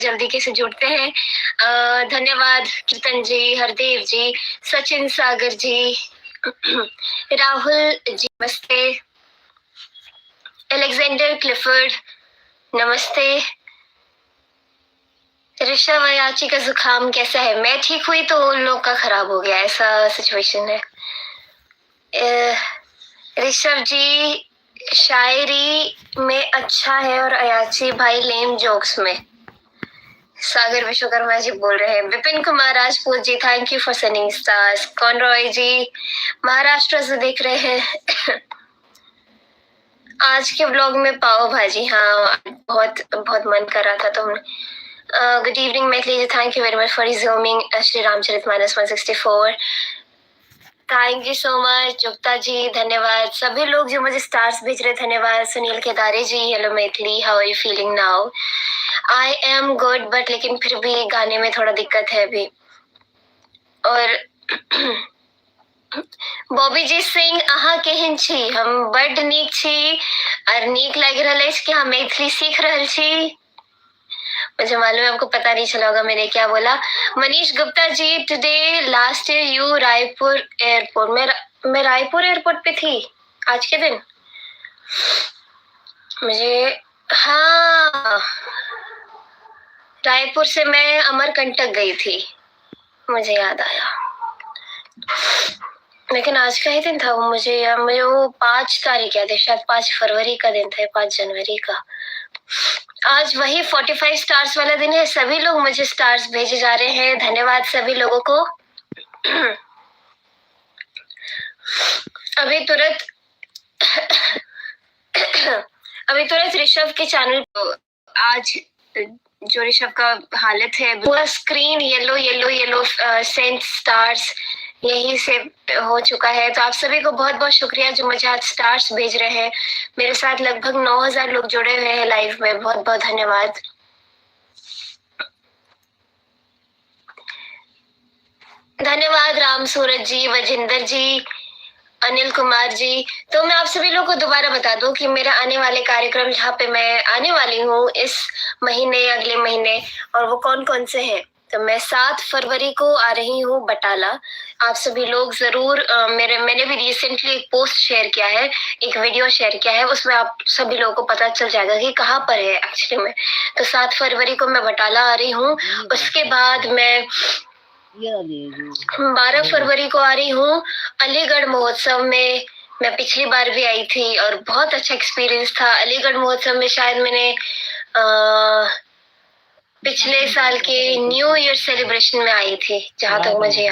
जल्दी कैसे जुड़ते हैं। धन्यवाद कीर्तन जी, हरदेव जी, सचिन सागर जी, राहुल जी नमस्ते, एलेक्जेंडर क्लिफर्ड नमस्ते, ऋषभ अयाची का जुकाम कैसा है? मैं ठीक हुई तो उन लोग का खराब हो गया, ऐसा सिचुएशन है। ऋषभ जी शायरी में अच्छा है और अयाची भाई लेम जोक्स में। सागर विश्वकर्मा जी बोल रहे हैं। Vipin Kumar Rajput ji thank you for sending stars. Conroy ji Maharashtra से देख रहे हैं। आज के ब्लॉग में पाव भाजी, हाँ बहुत बहुत मन कर रहा था तो good evening Maithili ji, thank you very much for resuming Shri Ramcharitmanas 164। Thank you so much Jukta ji, धन्यवाद। सभी लोग जो मुझे स्टार्स भेज रहे, धन्यवाद। Sunil Kedare ji hello Maithili, how are you feeling now? I am good but लेकिन फिर भी गाने में थोड़ा दिक्कत है अभी। और बॉबी जी सिंह अहा केहन छी? हम बड नीक छी और नीक लग रहा है कि हम मैथिली सीख रहल छी। मुझे मालूम है आपको पता नहीं चला होगा मैंने क्या बोला। Manish Gupta ji today last you Raipur airport. मैं रायपुर एयरपोर्ट पे थी आज के दिन। मुझे हाँ, रायपुर से मैं अमरकंटक गई थी, मुझे याद आया। लेकिन आज का ही दिन था वो, मुझे वो 5 तारीख याद है, शायद 5 फरवरी का दिन था, 5 जनवरी का। आज वही 45 स्टार्स वाला दिन है। सभी लोग मुझे स्टार्स भेजे जा रहे हैं, धन्यवाद सभी लोगों को। अभी तुरंत ऋषभ के चैनल को आज जो ऋषभ का हालत है पूरा screen yellow yellow yellow sent stars यही से हो चुका है। तो आप सभी को बहुत बहुत शुक्रिया जो मुझे आज स्टार्स भेज रहे हैं। मेरे साथ लगभग 9000 लोग जुड़े हुए हैं लाइव में, बहुत बहुत धन्यवाद। धन्यवाद राम सूरज जी, वजिंदर जी, अनिल कुमार जी। तो मैं आप सभी लोगों को दोबारा बता दूं कि मेरा आने वाले कार्यक्रम जहाँ पे मैं आने वाली हूँ इस महीने अगले महीने, और वो कौन कौन से हैं। तो मैं 7 फरवरी को आ रही हूँ बटाला। आप सभी लोग जरूर मैंने भी रिसेंटली एक पोस्ट शेयर किया है, एक वीडियो शेयर किया है, उसमें आप सभी लोगों को पता चल जाएगा कि कहाँ पर है एक्चुअली में। तो 7 फरवरी को मैं बटाला आ रही हूँ। उसके बाद मैं 12 फरवरी को आ रही हूँ अलीगढ़ महोत्सव में। मैं पिछली बार भी आई थी और बहुत अच्छा एक्सपीरियंस था अलीगढ़ महोत्सव में। शायद मैंने पिछले साल के न्यू ईयर सेलिब्रेशन में आई थी जहां तक मुझे